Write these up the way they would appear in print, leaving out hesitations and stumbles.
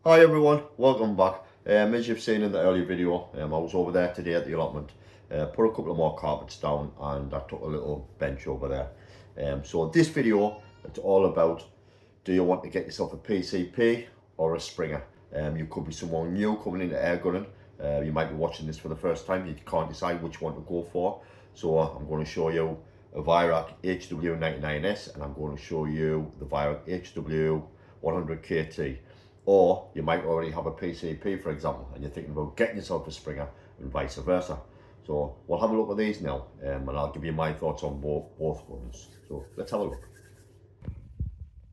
Hi everyone, welcome back. As you've seen in the earlier video, I was over there today at the allotment, put a couple of more carpets down and I took a little bench over there. So this video, it's all about, do you want to get yourself a PCP or a Springer? You could be someone new coming into air gunning. You might be watching this for the first time, you can't decide which one to go for. So I'm going to show you a Vyrak HW99S and I'm going to show you the Vyrak HW100KT. Or you might already have a PCP, for example, and you're thinking about getting yourself a Springer and vice versa. So we'll have a look at these now, and I'll give you my thoughts on both guns. So let's have a look.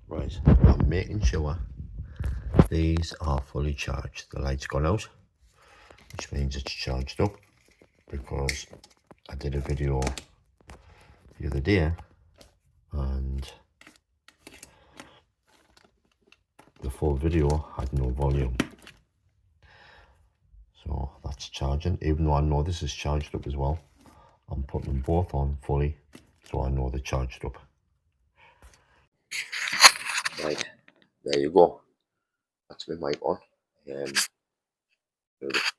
Right, I'm making sure these are fully charged. The light's gone out, which means it's charged up, because I did a video the other day and the full video had no volume. So that's charging, even though I know this is charged up as well. I'm putting them both on fully so I know they're charged up. Right, there you go. That's my mic on.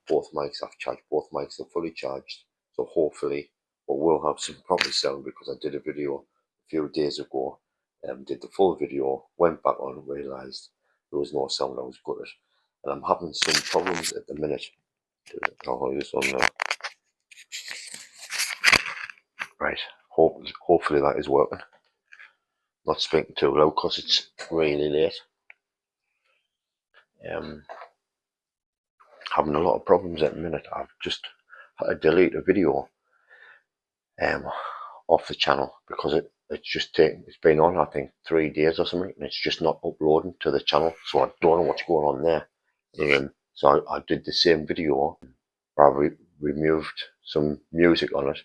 Both mics, I've charged both mics, they're fully charged. So hopefully we will have some proper sound, because I did a video a few days ago, did the full video, went back on and realised there was no sound. I was gutted. And I'm having some problems at the minute. I'll hold this on there. Right, hopefully that is working. Not speaking too loud because it's really late. Having a lot of problems at the minute. I've just had to delete a video off the channel because it's been on, I think, 3 days or something, and it's just not uploading to the channel, so I don't know what's going on there. So I did the same video, but I removed some music on it,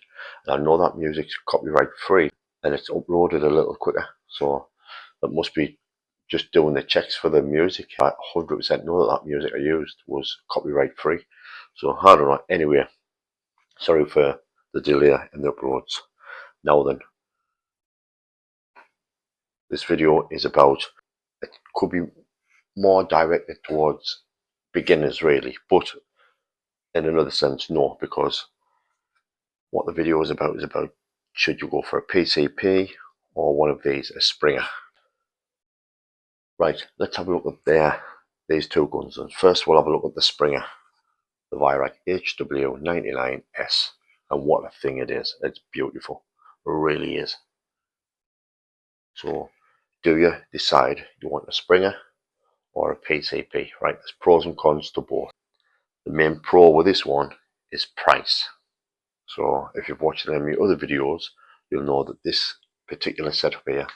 and I know that music's copyright free and it's uploaded a little quicker, so that must be just doing the checks for the music. I 100% know that music I used was copyright free, so I don't know. Anyway, sorry for the delay in the uploads. Now then, this video is about, it could be more directed towards beginners really, but in another sense no, because what the video is about should you go for a PCP or one of these, a Springer. Right, let's have a look at these two guns. And first we'll have a look at the Springer, the Vyrak HW99S, and what a thing it is. It's beautiful, it really is. So do you decide you want a Springer or a PCP? Right, there's pros and cons to both. The main pro with this one is price. So if you've watched any of my other videos, you'll know that this particular setup here,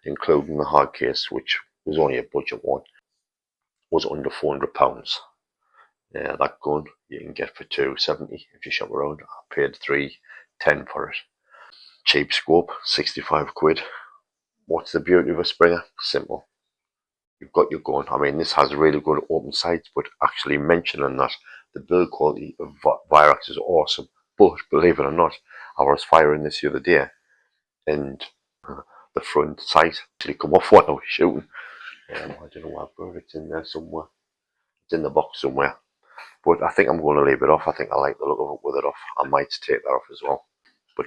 including the hard case, which was only a budget one, was under £400. That gun you can get for £270 if you shop around. I paid £310 for it. Cheap scope, 65 quid. What's the beauty of a Springer? Simple. You've got your gun. I mean, this has really good open sights, but actually mentioning that, the build quality of Vyrak is awesome. But believe it or not, I was firing this the other day, and the front sight actually come off while I was shooting. I don't know why, but it's in there somewhere. It's in the box somewhere. But I think I'm going to leave it off. I think I like the look of it with it off. I might take that off as well. But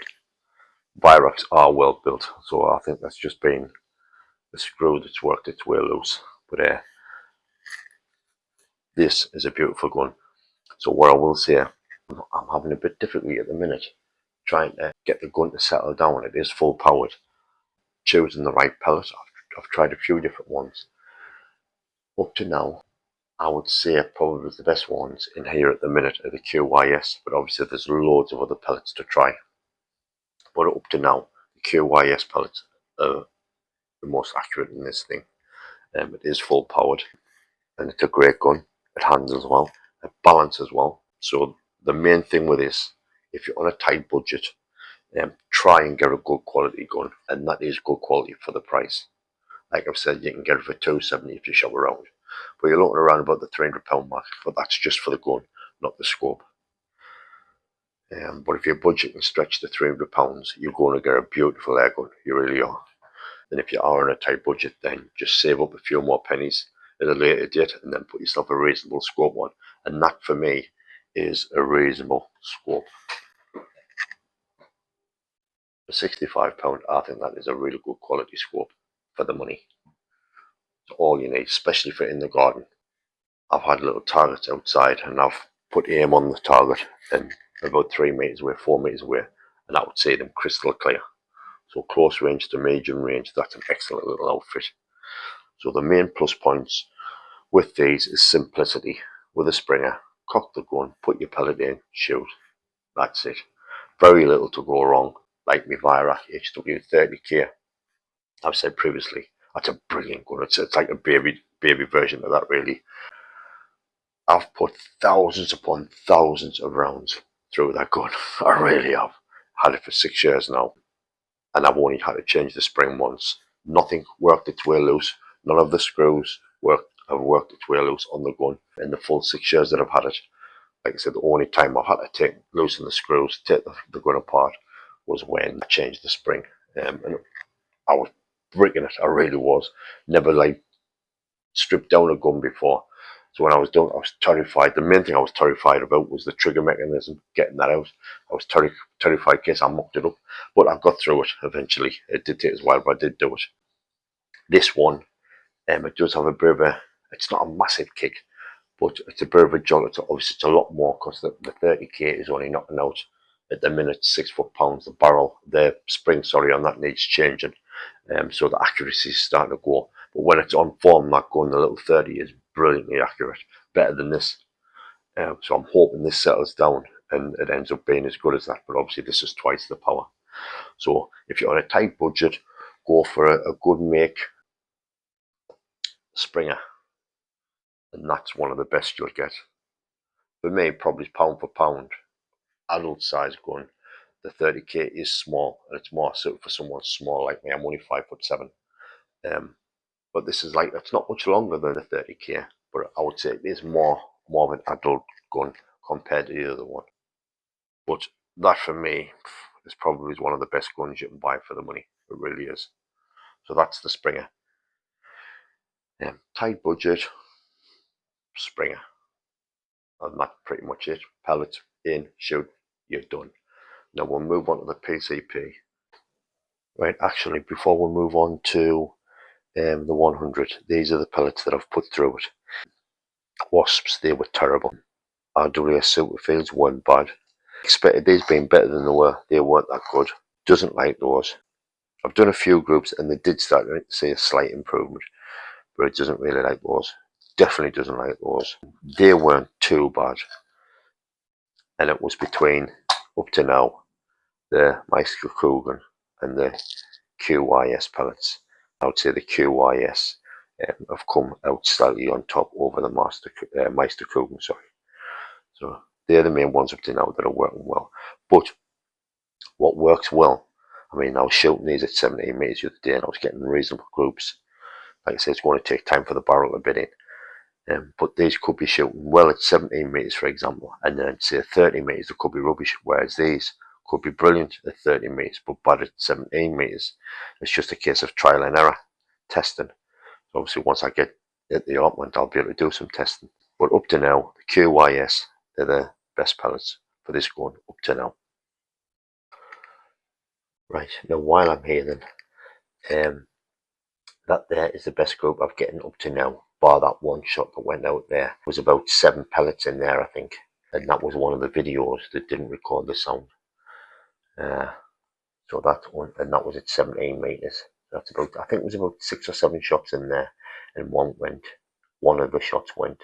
Vyraks are well built, so I think that's just been the screw that's worked its way loose. But this is a beautiful gun. So what I will say, I'm having a bit difficulty at the minute trying to get the gun to settle down. It is full powered. Choosing the right pellet. I've tried a few different ones. Up to now, I would say probably the best ones in here at the minute are the QYS, but obviously there's loads of other pellets to try. But up to now, the QYS pellets are the most accurate in this thing. It is full powered, and it's a great gun. It handles well, it balances well. So the main thing with this, if you're on a tight budget, try and get a good quality gun, and that is good quality for the price. Like I've said, you can get it for £270 if you shop around, but you're looking around about the £300 mark. But that's just for the gun, not the scope. But if your budget can stretch to £300, you're going to get a beautiful air gun. You really are. And if you are on a tight budget, then just save up a few more pennies at a later date, and then put yourself a reasonable scope on. And that for me is a reasonable scope. For £65, I think that is a really good quality scope for the money. It's all you need, especially for in the garden. I've had little targets outside, and I've put aim on the target, and about 3 meters away, 4 meters away, and I would see them crystal clear. So close range to medium range, that's an excellent little outfit. So the main plus points with these is simplicity. With a Springer, cock the gun, put your pellet in, shoot. That's it. Very little to go wrong. Like my Virak HW30K, I've said previously, that's a brilliant gun. It's like a baby version of that, really. I've put thousands upon thousands of rounds through that gun. I really have. Had it for 6 years now, and I've only had to change the spring once. Nothing worked its way loose. None of the screws have worked its way loose on the gun in the full 6 years that I've had it. Like I said, the only time I've had to loosen the screws, take the gun apart, was when I changed the spring. And I was breaking it. I really was. Never like stripped down a gun before. So when I was done, I was terrified. The main thing I was terrified about was the trigger mechanism, getting that out. I was terrified in case I mucked it up. But I got through it eventually. It did take us a while, but I did do it. This one, it does have a bit of a, it's not a massive kick, but it's a bit of a jolt. Obviously, it's a lot more because the 30K is only knocking out at the minute 6 foot-pounds. The barrel, the spring, sorry, on that needs changing. So the accuracy is starting to go. But when it's on form, that gun, the little 30 is brilliantly accurate, better than this. So I'm hoping this settles down and it ends up being as good as that. But obviously, this is twice the power. So if you're on a tight budget, go for a good make Springer, and that's one of the best you'll get. For me, probably pound for pound, adult size gun, the 30K is small, and it's more suited for someone small like me. I'm only 5'7". But this is like, it's not much longer than the 30K, but I would say it is more of an adult gun compared to the other one. But that for me is probably one of the best guns you can buy for the money. It really is. So that's the Springer. Tight budget, Springer. And that's pretty much it. Pellet in, shoot, you're done. Now we'll move on to the PCP. Right, actually, before we move on to the 100, these are the pellets that I've put through it. Wasps, they were terrible. RWS Superfields weren't bad. Expected these being better than they were. They weren't that good. Doesn't like those. I've done a few groups and they did start to see a slight improvement, but it doesn't really like those. Definitely doesn't like those. They weren't too bad. And it was between, up to now, the Meister Kugeln and the QYS pellets. I would say the QYS have come out slightly on top over the Meister Kugeln, sorry. So they're the main ones up to now that are working well. But what works well, I mean, I was shooting these at 17 meters the other day and I was getting reasonable groups. Like I said, it's going to take time for the barrel to bid in. But these could be shooting well at 17 meters, for example, and then say 30 meters, they could be rubbish, whereas these could be brilliant at 30 meters, but bad at 17 meters. It's just a case of trial and error testing. So obviously, once I get at the allotment, I'll be able to do some testing. But up to now, the QYS, they're the best pellets for this gun up to now. Right, now while I'm here then, that there is the best group I've gotten up to now, bar that one shot that went out there. There was about 7 pellets in there, I think, and that was one of the videos that didn't record the sound. So that one, and that was at 17 meters. That's about, I think it was about 6 or 7 shots in there, and one of the shots went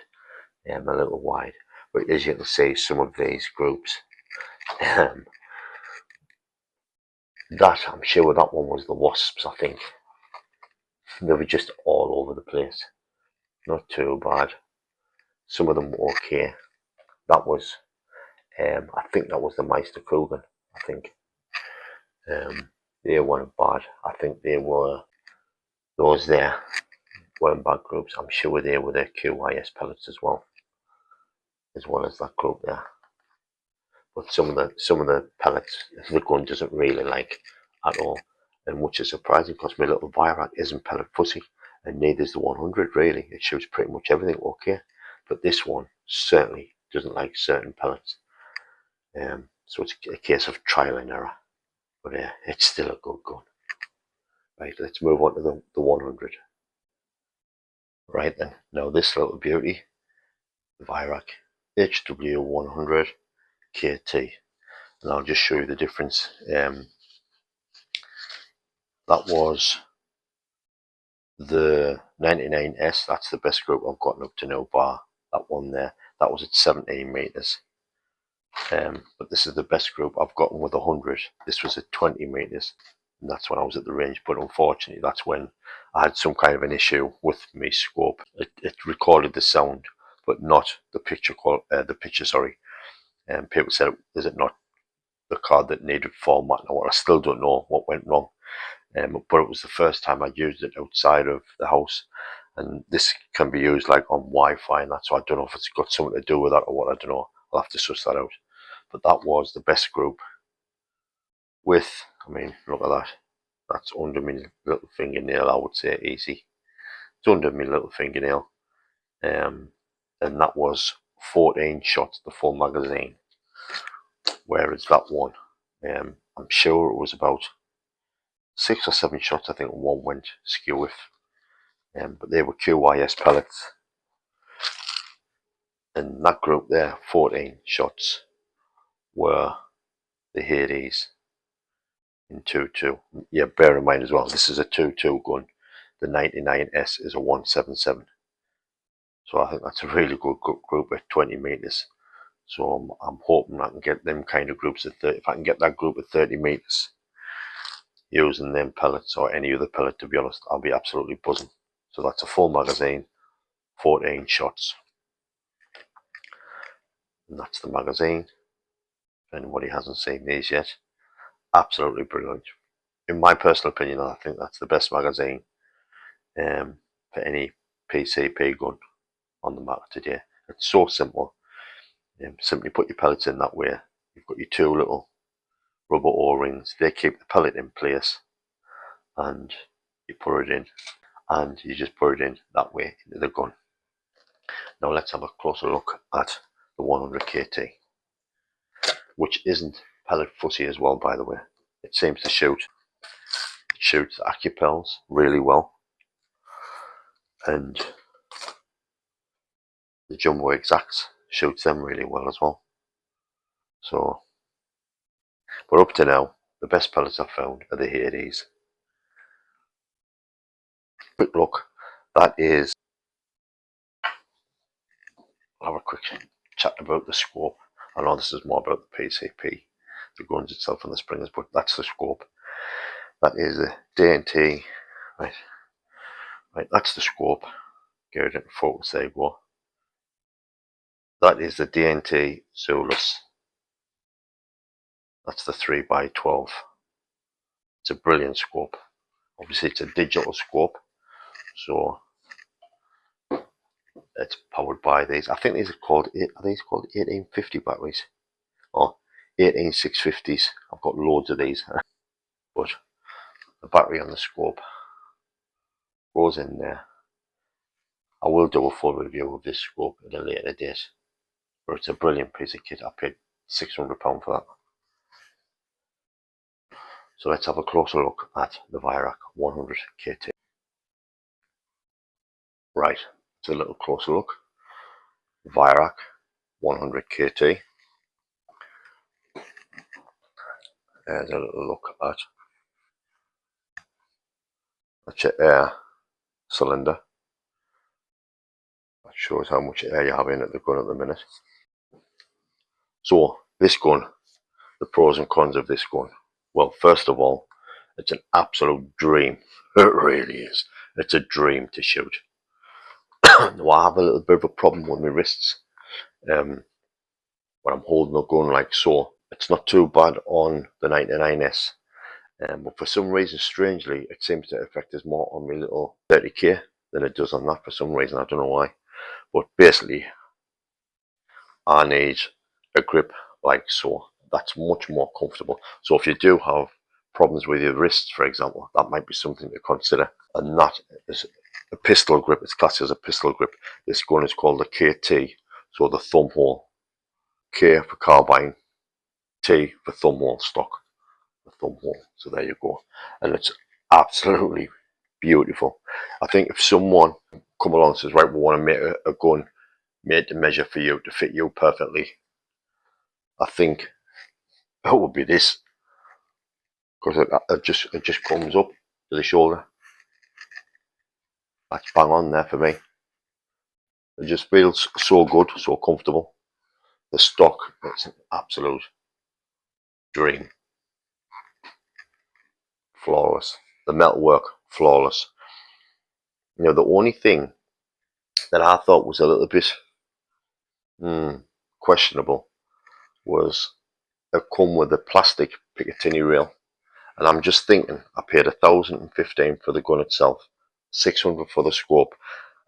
a little wide. But as you can see, some of these groups, that I'm sure that one was the Wasps, I think. They were just all over the place. Not too bad. Some of them were okay. That was, I think that was the Meister Kugeln. I think they weren't bad. I think they were, those there weren't bad groups. I'm sure they were the QYS pellets as well as that group there. But some of the pellets the gun doesn't really like at all, and which is surprising because my little Virak isn't pellet fussy, and neither is the 100 really. It shoots pretty much everything okay, but this one certainly doesn't like certain pellets. So it's a case of trial and error, but it's still a good gun. Right, let's move on to the 100. Right then, now this little beauty, the Virak HW100 KT, and I'll just show you the difference. That was the 99S, that's the best group I've gotten up to now, bar that one there. That was at 17 meters. But this is the best group I've gotten with 100. This was at 20 meters, and that's when I was at the range. But unfortunately, that's when I had some kind of an issue with my scope. It recorded the sound, but not the picture. The picture, sorry. And people said, "Is it not the card that needed formatting?" Or I still don't know what went wrong. But it was the first time I used it outside of the house, and this can be used like on Wi-Fi and that. So I don't know if it's got something to do with that or what. I don't know. I'll have to suss that out. But that was the best group with, I mean, look at that. That's under my little fingernail, I would say, easy. It's under my little fingernail. And that was 14 shots, the full magazine. Whereas that one, I'm sure it was about 6 or 7 shots. I think one went skew with. But they were QYS pellets. And that group there, 14 shots, were the Hades in 2.2. Yeah, bear in mind as well, this is a 2.2 gun. The 99S is a 177. So I think that's a really good group at 20 meters. So I'm hoping I can get them kind of groups at 30. If I can get that group at 30 meters using them pellets or any other pellet, to be honest, I'll be absolutely buzzing. So that's a full magazine, 14 shots. And that's the magazine. If anybody hasn't seen these yet, absolutely brilliant. In my personal opinion, I think that's the best magazine for any PCP gun on the market today. It's so simple. Simply put your pellets in that way. You've got your two little rubber O-rings. They keep the pellet in place, and you put it in, and you just put it in that way into the gun. Now let's have a closer look at the 100 KT, which isn't pellet fussy as well, by the way. It seems to shoots Acupels really well, and the Jumbo Exacts shoots them really well as well. So, but up to now, the best pellets I've found are the Hades. Quick look, that is, I'll have a quick chat about the scope. I know this is more about the PCP, the guns itself and the springers, but that's the scope. That is the D&T, right, that's the scope. Get it into focus, there you go. That is the D&T Zulus. That's the 3x12. It's a brilliant scope. Obviously it's a digital scope, so it's powered by these. I think these are called, are these called 1850 batteries? Or 18650s. I've got loads of these. But the battery on the scope goes in there. I will do a full review of this scope at a later date. But it's a brilliant piece of kit. I paid £600 for that. So let's have a closer look at the Virak 100 KT. Right, it's a little closer look. Virak 100 KT. There's a little look at your air cylinder. That shows how much air you have in at the gun at the minute. So this gun, the pros and cons of this gun. Well, first of all, it's an absolute dream. It really is. It's a dream to shoot. Now, I have a little bit of a problem with my wrists. When I'm holding a gun like so, it's not too bad on the 99S. But for some reason, strangely, it seems to affect us more on my little 30K than it does on that for some reason. I don't know why. But basically, I need a grip like so. That's much more comfortable. So if you do have problems with your wrists, for example, that might be something to consider. And that is a pistol grip. It's classed as a pistol grip. This gun is called the KT, so the thumb hole. K for carbine, T for thumb hole stock, the thumb hole. So there you go, and it's absolutely beautiful. I think if someone come along and says, right, we want to make a gun made to measure for you, to fit you perfectly, I think it would be this, because it just comes up to the shoulder. That's bang on there for me. It just feels so good, so comfortable. The stock, it's an absolute dream. Flawless. The metalwork, flawless. You know, the only thing that I thought was a little bit questionable was it come with a plastic Picatinny rail. And I'm just thinking, I paid $1,015 for the gun itself, $600 for the scope.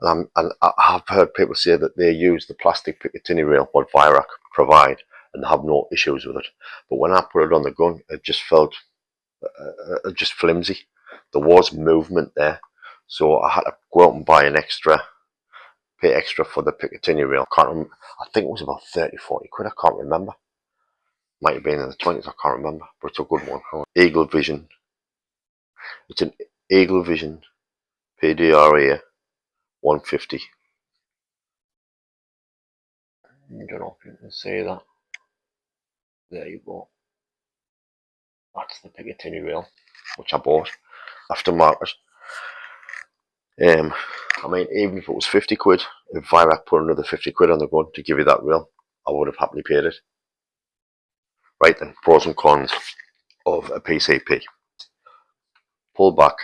And I've heard people say that they use the plastic Picatinny rail, what Virac provide, and have no issues with it. But when I put it on the gun, it just felt just flimsy. There was movement there, so I had to go out and buy an extra, pay extra for the Picatinny rail. I think it was about 30-40 quid. I can't remember. Might have been in the 20s. I can't remember, but it's a good one. Eagle Vision. It's an Eagle Vision PDRA 150. I don't know if you can see that. There you go. That's the Picatinny rail, which I bought aftermarket. I mean, even if it was 50 quid, if Virac put another 50 quid on the gun to give you that rail, I would have happily paid it. Right then, pros and cons of a PCP. Pull back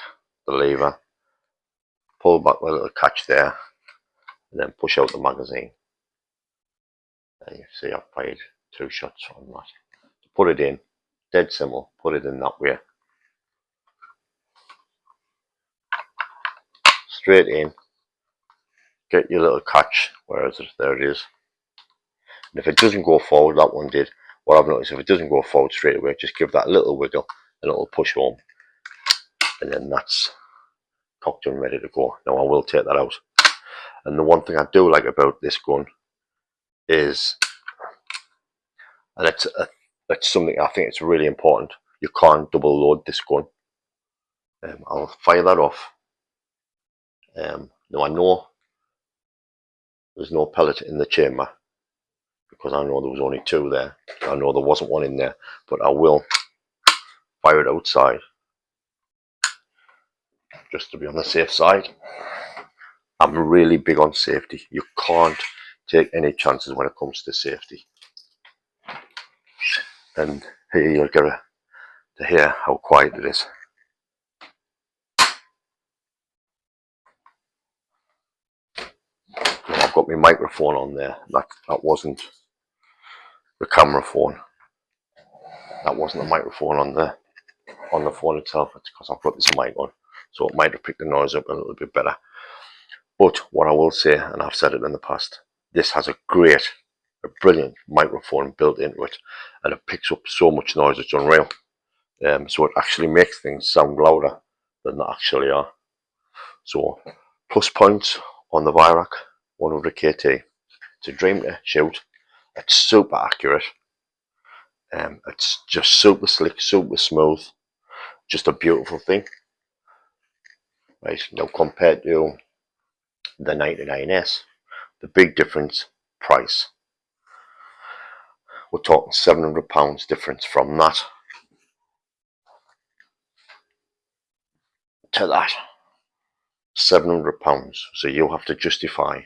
the lever, pull back the little catch there, and then push out the magazine. And you see I've fired 2 shots on that. Put it in, dead simple, put it in that way. Straight in, get your little catch, where is it? There it is. And if it doesn't go forward, that one did. What I've noticed, if it doesn't go forward straight away, just give that a little wiggle and it'll push home. And then that's cocked and ready to go. Now I will take that out. And the one thing I do like about this gun is, and it's something I think it's really important, you can't double load this gun. I'll fire that off. Now I know there's no pellet in the chamber, because I know there was only 2 there. I know there wasn't one in there, but I will fire it outside just to be on the safe side. I'm really big on safety. You can't take any chances when it comes to safety. And here you'll get to hear how quiet it is. Now I've got my microphone on there. That wasn't the camera phone. That wasn't the microphone on the phone itself. It's because I've got this mic on, so it might have picked the noise up a little bit better. But what I will say, and I've said it in the past, this has a brilliant microphone built into it, and it picks up so much noise, it's unreal. So it actually makes things sound louder than they actually are. So plus points on the Virac 100 KT. It's a dream to shoot. It's super accurate. It's just super slick, super smooth. Just a beautiful thing. Right, now compared to the 99S, the big difference, price. We're talking £700 difference from that to that. £700. So you have to justify,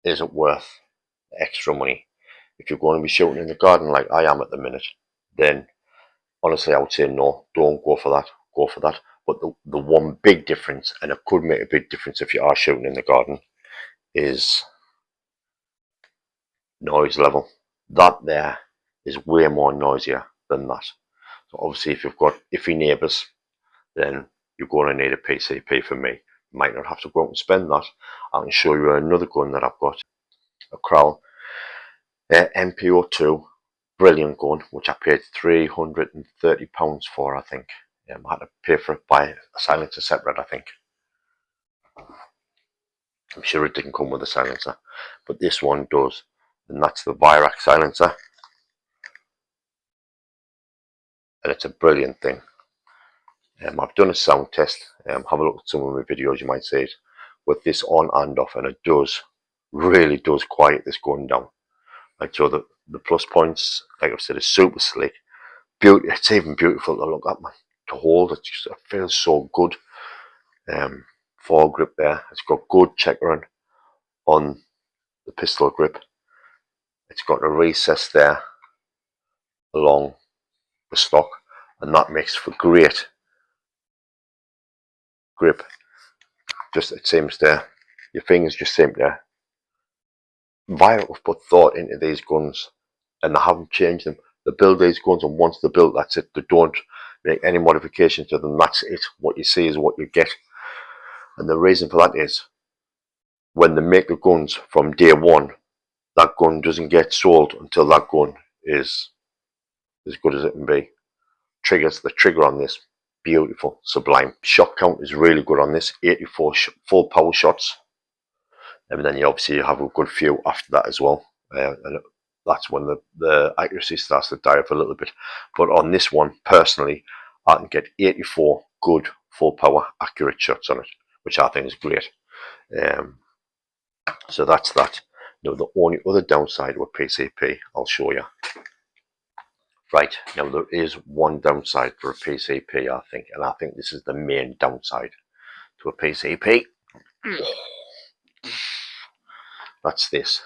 is it worth the extra money? If you're going to be shooting in the garden like I am at the minute, then honestly I would say no, don't go for that, go for that. But the one big difference, and it could make a big difference if you are shooting in the garden, is noise level. That there is way more noisier than that. So obviously if you've got iffy neighbours, then you're going to need a PCP for me. You might not have to go out and spend that. I can show you another gun that I've got, a Crowl MPO2, brilliant gun, which I paid £330 for, I think. I had to pay for it by a silencer separate, I think. I'm sure it didn't come with a silencer, but this one does, and that's the Virac silencer, and it's a brilliant thing. I've done a sound test. Have a look at some of my videos, you might see it with this on and off, and it does, really does quiet this gun down. Like, so the plus points, like I've said, is super slick. It's even beautiful to look at, man. To hold, it feels so good. Foregrip there. It's got good checkering on the pistol grip. It's got a recess there along the stock, and that makes for great grip. Just it seems there, your fingers just seem to. Violet have put thought into these guns, and they haven't changed them. They build these guns, and once they're built, that's it. They don't make any modifications to them. That's it. What you see is what you get. And the reason for that is when they make the guns from day one, that gun doesn't get sold until that gun is as good as it can be. The trigger on this, beautiful, sublime. Shot count is really good on this, 84 full power shots. And then you obviously have a good few after that as well. And that's when the accuracy starts to die off a little bit. But on this one, personally, I can get 84 good full power accurate shots on it, which I think is great. So that's that. Now the only other downside with PCP, I'll show you. Right, now there is one downside for a PCP, I think, and I think this is the main downside to a PCP. That's this.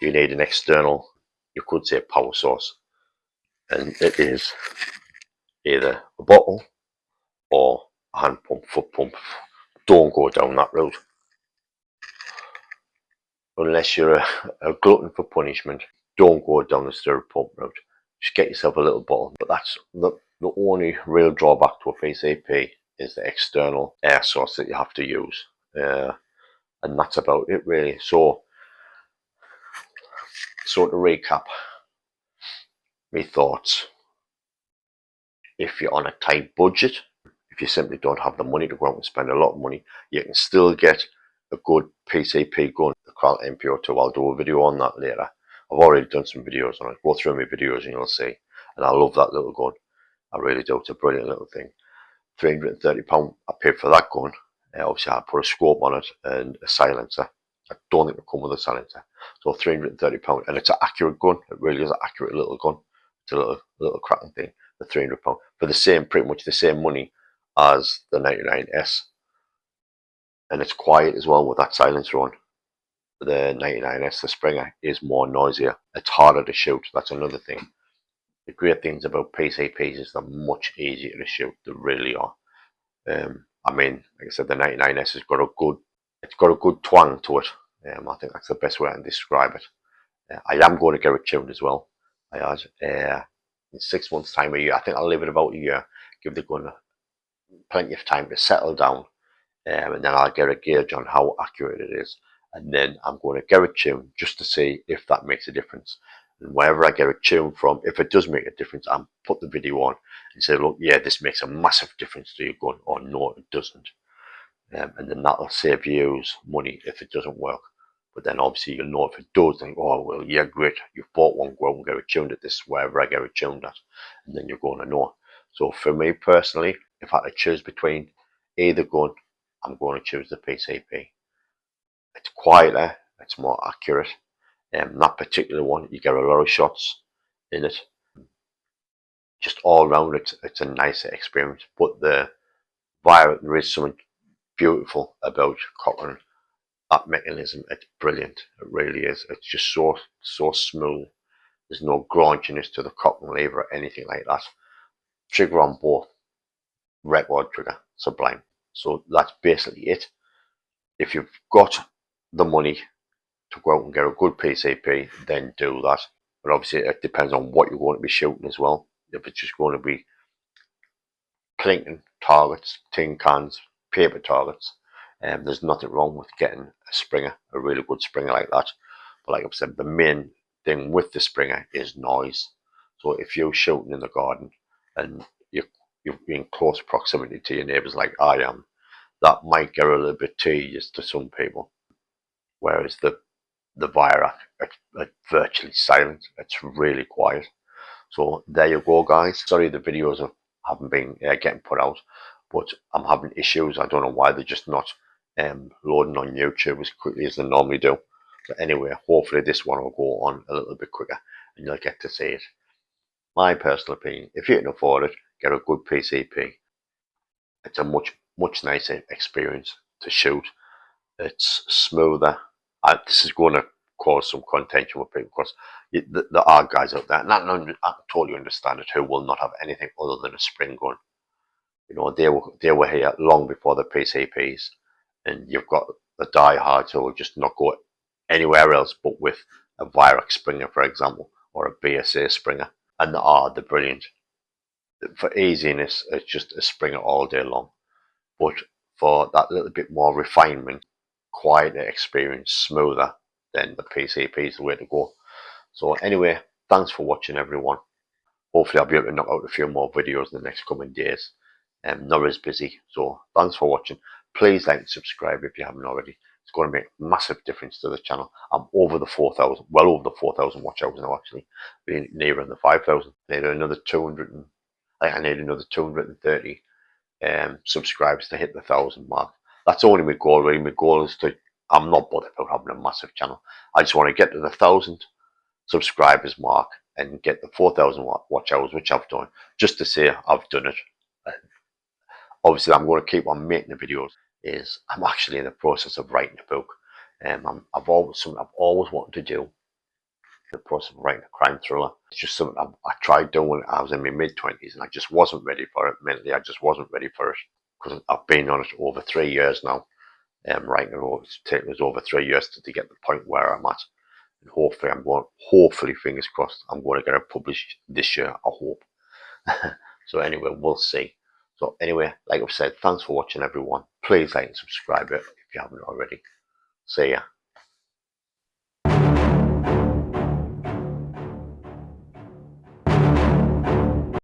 You need an external, you could say, power source, and it is either a bottle or a hand pump, foot pump. Don't go down that route unless you're a glutton for punishment. Don't go down the stirrup pump route. Just get yourself a little bottle. But that's the only real drawback to a PCP is the external air source that you have to use, and that's about it really. So to recap my thoughts, if you're on a tight budget, if you simply don't have the money to go out and spend a lot of money, you can still get a good PCP gun, the Pellet MPO2. I'll do a video on that later. I've already done some videos on it. Go through my videos and you'll see. And I love that little gun. I really do. It's a brilliant little thing. £330 I paid for that gun. Obviously I put a scope on it and a silencer. I don't think it will come with a silencer. So £330, and it's an accurate gun. It really is an accurate little gun. It's a little cracking thing. The £300 for the same, pretty much the same money as the 99S, and it's quiet as well with that silencer on. The 99S, the Springer, is more noisier. It's harder to shoot. That's another thing. The great things about PCPs is they're much easier to shoot. They really are. I mean, like I said, the 99S has got a good twang to it. I think that's the best way I can describe it. I am going to get it tuned as well. In 6 months' time, a year. I think I'll leave it about a year. Give the gun plenty of time to settle down, and then I'll get a gauge on how accurate it is. And then I'm going to get it tuned just to see if that makes a difference. And wherever I get it tuned from, if it does make a difference, I'll put the video on and say, look, yeah, this makes a massive difference to your gun, or no, it doesn't. And then that'll save you money if it doesn't work. But then obviously you'll know if it does, then, oh, well, yeah, great, you've bought one, go out and get it tuned at this, wherever I get it tuned at. And then you're going to know. So for me personally, if I had to choose between either gun, I'm going to choose the PCP. It's quieter, it's more accurate. That particular one, you get a lot of shots in it. Just all around, it's a nicer experience. But the Violet, there is something beautiful about cotton. That mechanism, it's brilliant. It really is. It's just so smooth. There's no graunchiness to the cotton lever or anything like that. Trigger on both, record trigger, sublime. So that's basically it. If you've got the money to go out and get a good PCP, then do that. But obviously it depends on what you're going to be shooting as well. If it's just going to be plinking targets, tin cans, paper targets, there's nothing wrong with getting a Springer, a really good Springer like that. But like I've said, the main thing with the Springer is noise. So if you're shooting in the garden and you're in close proximity to your neighbours like I am, that might get a little bit tedious to some people. Whereas the Vira, it's virtually silent. It's really quiet. So there you go, guys. Sorry the videos haven't been getting put out, but I'm having issues. I don't know why they're just not loading on YouTube as quickly as they normally do. But anyway, hopefully this one will go on a little bit quicker and you'll get to see it. My personal opinion, if you can afford it, get a good PCP. It's a much nicer experience to shoot. It's smoother. This is going to cause some contention with people because there are guys out there, and I totally understand it, who will not have anything other than a spring gun. You know, they were here long before the PCPs, and you've got the diehards who will just not go anywhere else but with a Virex Springer, for example, or a BSA Springer, and they're brilliant. For easiness, it's just a Springer all day long. But for that little bit more refinement, quieter experience, smoother, then the PCP is the way to go. So anyway, thanks for watching, everyone. Hopefully I'll be able to knock out a few more videos in the next coming days. Not as busy, so thanks for watching. Please like and subscribe if you haven't already. It's going to make a massive difference to the channel. I'm over the 4,000, well over the 4,000 watch hours now, actually. Being nearer the 5,000. I need another 200 I need another 230 subscribers to hit the 1,000 mark. That's only my goal, really. My goal is to, I'm not bothered about having a massive channel. I just want to get to the 1,000 subscribers mark and get the 4,000 watch hours, which I've done, just to say I've done it. Obviously, I'm going to keep on making the videos. I'm actually in the process of writing a book. I've always wanted to do. The process of writing a crime thriller. It's just something I tried doing when I was in my mid-20s, and I just wasn't ready for it. Mentally, I just wasn't ready for it because I've been on it over 3 years now. Writing it, it's taken us over 3 years to get the point where I'm at. And hopefully, fingers crossed, I'm going to get it published this year, I hope. So anyway, we'll see. So anyway, like I've said, thanks for watching, everyone. Please like and subscribe if you haven't already. See ya.